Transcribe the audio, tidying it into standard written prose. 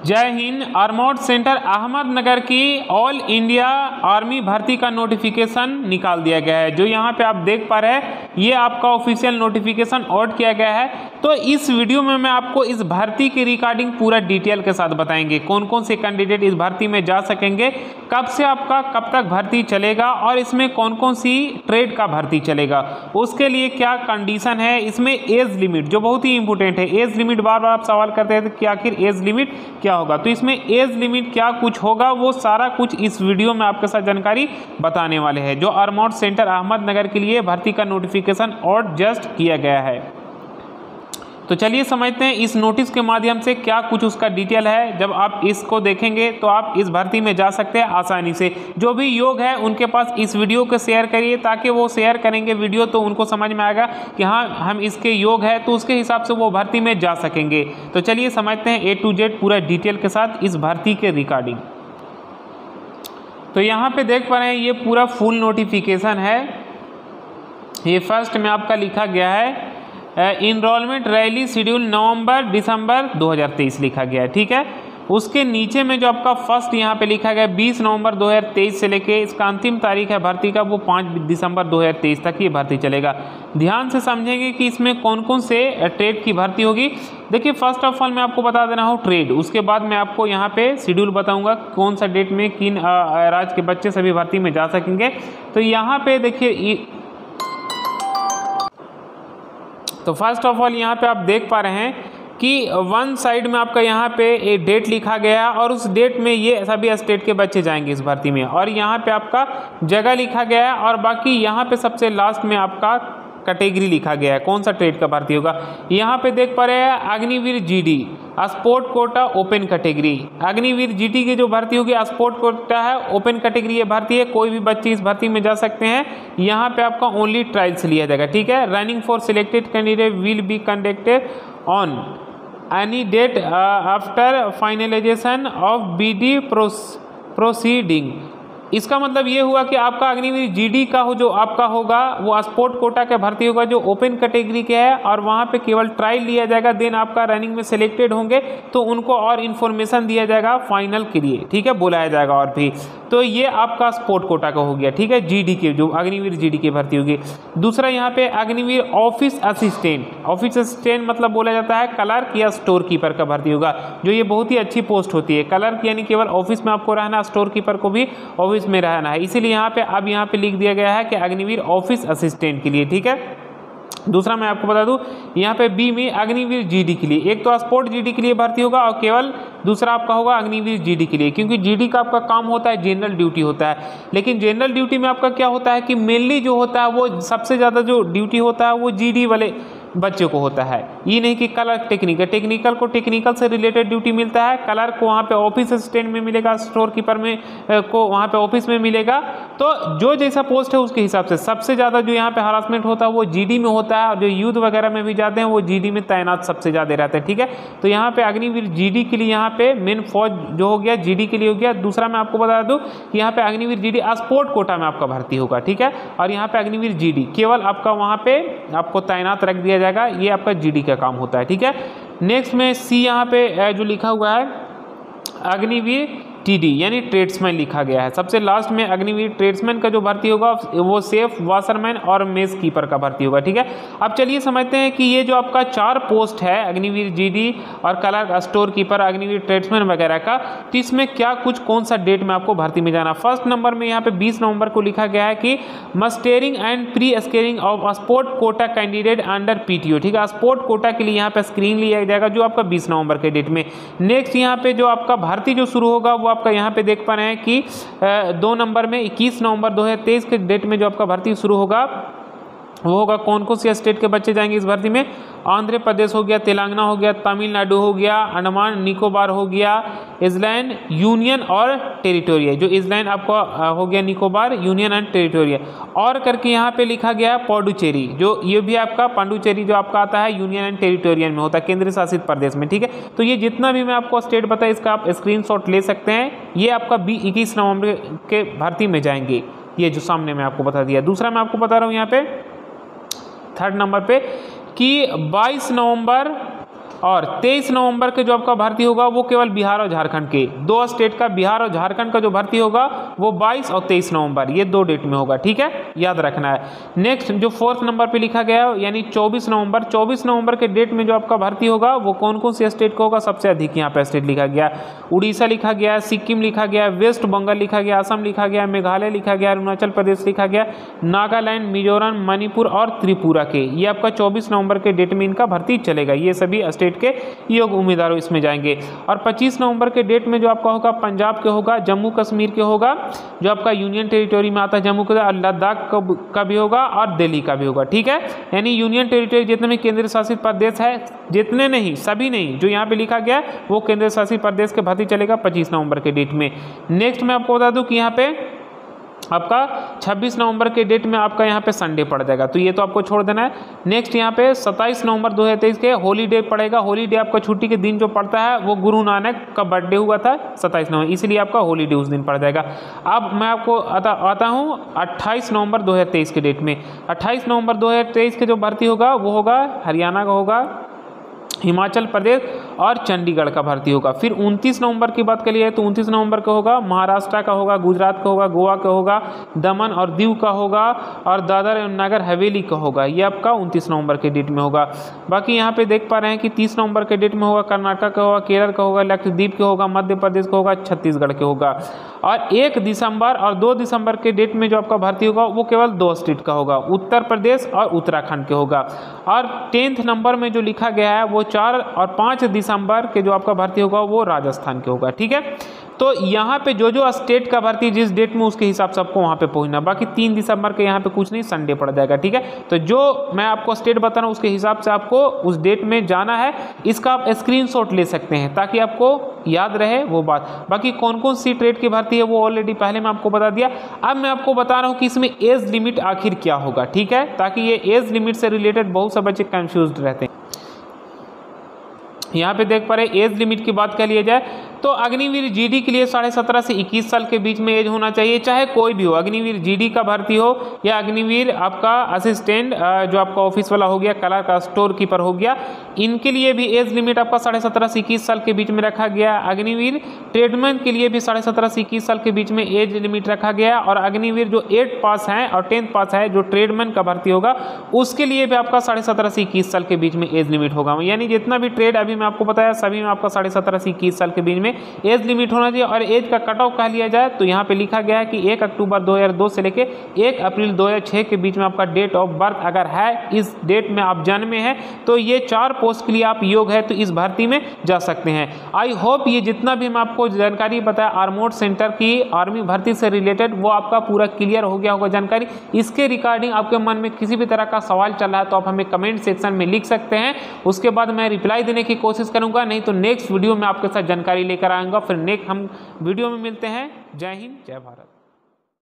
जय Hind. Armoured centre Ahmednagar की all India army भर्ती का नोटिफिकेशन निकाल दिया गया है। जो यहाँ पे आप देख पा रहे हैं ये आपका ऑफिशियल नोटिफिकेशन आउट किया गया है। तो इस वीडियो में मैं आपको इस भर्ती की रिगार्डिंग पूरा डिटेल के साथ बताएंगे कौन कौन से कैंडिडेट इस भर्ती में जा सकेंगे, कब से आपका कब तक भर्ती चलेगा और इसमें कौन कौन सी ट्रेड का भर्ती चलेगा, उसके लिए क्या कंडीशन है, इसमें एज लिमिट जो बहुत ही इंपॉर्टेंट है। एज लिमिट बार बार आप सवाल करते हैं कि आखिर एज लिमिट क्या होगा, तो इसमें एज लिमिट क्या कुछ होगा वो सारा कुछ इस वीडियो में आपके साथ जानकारी बताने वाले हैं। जो आर्मोर्ड सेंटर अहमदनगर के लिए भर्ती का नोटिफिकेशन और जस्ट किया गया है। तो चलिए समझते हैं इस नोटिस के माध्यम से क्या कुछ उसका डिटेल है। जब आप इसको देखेंगे तो आप इस भर्ती में जा सकते हैं आसानी से। जो भी योग है उनके पास इस वीडियो को शेयर करिए ताकि वो शेयर करेंगे वीडियो तो उनको समझ में आएगा कि हाँ हम इसके योग है, तो उसके हिसाब से वो भर्ती में जा सकेंगे। तो चलिए समझते हैं A to Z पूरा डिटेल के साथ इस भर्ती के रिगार्डिंग। तो यहाँ पे देख पा रहे हैं ये पूरा फुल नोटिफिकेशन है। ये फर्स्ट में आपका लिखा गया है इनरोलमेंट रैली शेड्यूल नवंबर दिसंबर 2023 लिखा गया है, ठीक है। उसके नीचे में जो आपका फर्स्ट यहाँ पे लिखा गया 20 नवंबर 2023 से लेके इसका अंतिम तारीख है भर्ती का वो 5 दिसंबर 2023 तक ये भर्ती चलेगा। ध्यान से समझेंगे कि इसमें कौन कौन से ट्रेड की भर्ती होगी। देखिए फर्स्ट ऑफ ऑल मैं आपको बता देना हूँ ट्रेड, उसके बाद मैं आपको यहाँ पे शेड्यूल बताऊँगा कौन सा डेट में किन राज्य के बच्चे सभी भर्ती में जा सकेंगे। तो यहाँ पे देखिए तो फर्स्ट ऑफ ऑल यहाँ पे आप देख पा रहे हैं कि वन साइड में आपका यहाँ पे एक डेट लिखा गया है और उस डेट में ये सभी स्टेट के बच्चे जाएंगे इस भर्ती में, और यहाँ पे आपका जगह लिखा गया है और बाकी यहाँ पे सबसे लास्ट में आपका कैटेगरी लिखा गया है कौन सा ट्रेड का भर्ती होगा। यहाँ पे देख पा रहे हैं Agniveer GD sport quota open category. Agniveer GD की जो भर्ती होगी स्पोर्ट कोटा है, ओपन कैटेगरी ये भर्ती है, कोई भी बच्चे इस भर्ती में जा सकते हैं। यहाँ पे आपका ओनली ट्रायल्स लिया जाएगा, ठीक है। Running for selected candidate will be conducted on any date after finalization of BD proceeding. इसका मतलब ये हुआ कि आपका अग्निवीर जीडी का जो आपका होगा वो स्पोर्ट कोटा का भर्ती होगा जो ओपन कैटेगरी के है, और वहाँ पे केवल ट्रायल लिया जाएगा। देन आपका रनिंग में सिलेक्टेड होंगे तो उनको और इन्फॉर्मेशन दिया जाएगा फाइनल के लिए, ठीक है, बुलाया जाएगा और भी। तो ये आपका स्पोर्ट कोटा का हो गया, ठीक है, जीडी के जो अग्निवीर जीडी की भर्ती होगी। दूसरा यहाँ पे Agniveer office assistant, office assistant मतलब बोला जाता है क्लर्क या स्टोर कीपर का भर्ती होगा, जो ये बहुत ही अच्छी पोस्ट होती है। क्लर्क यानी केवल ऑफिस में आपको रहना, स्टोर कीपर को भी ऑफिस में रहना है, इसीलिए यहाँ पे अब यहाँ पे लिख दिया गया है कि अग्निवीर ऑफिस असिस्टेंट के लिए, ठीक है। दूसरा मैं आपको बता दूं यहाँ पे बी में अग्निवीर जीडी के लिए, एक तो स्पोर्ट जीडी के लिए भर्ती होगा और केवल दूसरा आपका होगा अग्निवीर जीडी के लिए, क्योंकि जीडी का आपका काम होता है जनरल ड्यूटी होता है। लेकिन जनरल ड्यूटी में आपका क्या होता है कि मेनली जो होता है वो सबसे ज़्यादा जो ड्यूटी होता है वो जीडी वाले बच्चे को होता है। ये नहीं कि क्लर्क टेक्निकल को टेक्निकल से रिलेटेड ड्यूटी मिलता है, क्लर्क को वहाँ पे ऑफिस असिस्टेंट में मिलेगा, स्टोर कीपर में को वहाँ पे ऑफिस में मिलेगा। तो जो जैसा पोस्ट है उसके हिसाब से सबसे ज़्यादा जो यहाँ पे हरासमेंट होता है वो जीडी में होता है, और जो युद्ध वगैरह में भी जाते हैं वो जीडी में तैनात सबसे ज़्यादा रहते हैं, ठीक है। तो यहाँ पे अग्निवीर जीडी के लिए यहाँ पे मेन फौज जो हो गया जीडी के लिए हो गया। दूसरा मैं आपको बता दूँ कि यहाँ पे अग्निवीर जीडी स्पोर्ट कोटा में आपका भर्ती होगा, ठीक है, और यहाँ पे अग्निवीर जीडी केवल आपका वहाँ पे आपको तैनात रख दिया जाएगा, ये आपका जीडी का काम होता है, ठीक है। नेक्स्ट में सी यहाँ पे जो लिखा हुआ है अग्निवीर टीडी यानी ट्रेड्समैन लिखा गया है। सबसे लास्ट में अग्निवीर ट्रेड्समैन का जो भर्ती होगा वो सेफ वाशरमैन और मेस कीपर का भर्ती होगा, ठीक है। अब चलिए समझते हैं कि ये जो आपका 4 पोस्ट है अग्निवीर जीडी और clerk, store keeper, Agniveer tradesman वगैरह का, तो इसमें क्या कुछ कौन सा डेट में आपको भर्ती में जाना। फर्स्ट नंबर में यहाँ पे 20 नवंबर को लिखा गया है कि mustering and pre screening of sport quota candidate under PTO, ठीक है। स्पोर्ट कोटा के लिए यहाँ पे स्क्रीन लिया जाएगा जो आपका 20 नवंबर के डेट में। नेक्स्ट यहाँ पे जो आपका भर्ती जो शुरू होगा वो आपका यहाँ पे देख पा रहे हैं कि 2 नंबर में 21 नवंबर 2023 के डेट में जो आपका भर्ती शुरू होगा वो होगा कौन कौन सी स्टेट के बच्चे जाएंगे इस भर्ती में। आंध्र प्रदेश हो गया, तेलंगाना हो गया, तमिलनाडु हो गया, अंडमान निकोबार हो गया, इजलैंड यूनियन और टेरिटोरियल, जो इजलैंड आपका हो गया निकोबार यूनियन एंड टेरिटोरियल, और करके यहाँ पे लिखा गया पौडुचेरी, जो ये भी आपका पांडुचेरी जो आपका आता है यूनियन एंड टेरिटोरियल में होता है, केंद्र शासित प्रदेश में, ठीक है। तो ये जितना भी मैं आपको स्टेट बताया इसका आप स्क्रीनशॉट ले सकते हैं। ये आपका 21 नवंबर के भर्ती में जाएंगे, ये जो सामने मैं आपको बता दिया। दूसरा मैं आपको बता रहा हूँ यहाँ पे 3rd नंबर पे कि 22 नवंबर और 23 नवंबर के जो आपका भर्ती होगा वो केवल बिहार और झारखंड के, 2 स्टेट का बिहार और झारखंड का जो भर्ती होगा वो 22 और 23 नवंबर, ये 2 डेट में होगा, ठीक है, याद रखना है। नेक्स्ट जो 4th नंबर पे लिखा गया है यानी 24 नवंबर के डेट में जो आपका भर्ती होगा वो कौन कौन से स्टेट का होगा, सबसे अधिक यहाँ पे स्टेट लिखा गया, उड़ीसा लिखा गया, सिक्किम लिखा गया, वेस्ट बंगाल लिखा गया, असम लिखा गया, मेघालय लिखा गया, अरुणाचल प्रदेश लिखा गया, नागालैंड, मिजोरम, मणिपुर और त्रिपुरा के, ये आपका 24 नवंबर के डेट में इनका भर्ती चलेगा। ये सभी स्टेट के योग्य उम्मीदवार इसमें जाएंगे। और 25 नवंबर के डेट में जो आपका होगा पंजाब के होगा, जम्मू कश्मीर के होगा, जो आपका यूनियन टेरिटोरी में आता है जम्मू का, लद्दाख का भी होगा और दिल्ली का भी होगा, ठीक है। यानी यूनियन टेरिटोरी जितने भी केंद्र शासित प्रदेश है, जितने नहीं सभी नहीं, जो यहाँ पे लिखा गया वो केंद्र शासित प्रदेश के भर्ती चलेगा 25 नवंबर के डेट में। नेक्स्ट मैं आपको बता दूं कि यहाँ पे आपका 26 नवंबर के डेट में आपका यहाँ पे संडे पड़ जाएगा, तो ये तो आपको छोड़ देना है। नेक्स्ट यहाँ पे 27 नवंबर 2023 के हॉलीडे पड़ेगा। हॉलीडे आपका छुट्टी के दिन जो पड़ता है वो गुरु नानक का बर्थडे हुआ था 27 नवंबर, इसलिए आपका हॉलीडे उस दिन पड़ जाएगा। अब मैं आपको आता हूँ 28 नवंबर 2023 के डेट में। 28 नवंबर 2023 के जो भर्ती होगा वो होगा हरियाणा का होगा, हिमाचल प्रदेश और चंडीगढ़ का भर्ती होगा। फिर 29 नवंबर की बात करिए तो 29 नवंबर का होगा महाराष्ट्र का होगा, गुजरात का होगा, गोवा का होगा, दमन और दीव का होगा और दादर एवं नगर हवेली का होगा। ये आपका 29 नवंबर के डेट में होगा। बाकी यहाँ पे देख पा रहे हैं कि 30 नवंबर के डेट में होगा कर्नाटक का होगा, केरल का होगा, लक्षद्वीप के होगा, मध्य प्रदेश का होगा, छत्तीसगढ़ के होगा। और 1 दिसंबर और 2 दिसंबर के डेट में जो आपका भर्ती होगा वो केवल 2 स्टेट का होगा, उत्तर प्रदेश और उत्तराखंड के होगा। और 10th नंबर में जो लिखा गया है वो 4 और 5 दिसंबर के जो आपका भर्ती होगा वो राजस्थान के होगा, ठीक है। तो यहाँ पे जो स्टेट का भर्ती जिस डेट में उसके हिसाब से आपको वहाँ पे पहुँचना। बाकी 3 दिसंबर के यहाँ पे कुछ नहीं, संडे पड़ जाएगा, ठीक है। तो जो मैं आपको स्टेट बता रहा हूँ उसके हिसाब से आपको उस डेट में जाना है। इसका आप स्क्रीनशॉट ले सकते हैं ताकि आपको याद रहे वो बात। बाकी कौन कौन सी ट्रेड की भर्ती है वो ऑलरेडी पहले मैं आपको बता दिया। अब मैं आपको बता रहा हूँ कि इसमें एज लिमिट आखिर क्या होगा, ठीक है, ताकि ये एज लिमिट से रिलेटेड बहुत से बच्चे कंफ्यूज रहते हैं। यहाँ पे देख पा रहे एज लिमिट की बात कर लिया जाए तो अग्निवीर जीडी के लिए 17.5 से 21 साल के बीच में एज होना चाहिए, चाहे कोई भी हो, अग्निवीर जीडी का भर्ती हो या अग्निवीर आपका असिस्टेंट जो आपका ऑफिस वाला हो गया, कलर का स्टोर कीपर हो गया, इनके लिए भी एज लिमिट आपका 17.5 से 21 साल के बीच में रखा गया। अग्निवीर ट्रेडमैन के लिए भी 17.5 से 21 साल के बीच में एज लिमिट रखा गया। और अग्निवीर जो 8th पास है और 10th पास है जो ट्रेडमैन का भर्ती होगा उसके लिए भी आपका 17.5 से 21 साल के बीच में एज लिमिट होगा। यानी जितना भी ट्रेड अभी मैं आपको बताया सभी में आपका 17.5 से 21 साल के बीच में एज लिमिट होना चाहिए। और एज का कट ऑफ कह लिया जाए तो यहाँ पे लिखा गया है कि 1 अक्टूबर 2002 से लेके 1 अप्रैल 2006 के बीच में आपका डेट ऑफ बर्थ अगर है, इस डेट में आप जन्मे हैं तो ये 4 पोस्ट के लिए आप योग्य है, तो इस भर्ती में जा सकते हैं। आई होप ये जितना भी मैं आपको जानकारी बताया आर्मोर्ड सेंटर की आर्मी भर्ती से रिलेटेड वो आपका पूरा क्लियर हो गया होगा जानकारी। इसके रिगार्डिंग आपके मन में किसी भी तरह का सवाल चल रहा है तो आप हमें कमेंट सेक्शन में लिख सकते हैं, उसके बाद मैं रिप्लाई देने की कोशिश करूंगा, नहीं तो नेक्स्ट वीडियो में आपके साथ जानकारी लेकर आऊंगा। फिर नेक्स्ट हम वीडियो में मिलते हैं। जय हिंद, जय भारत।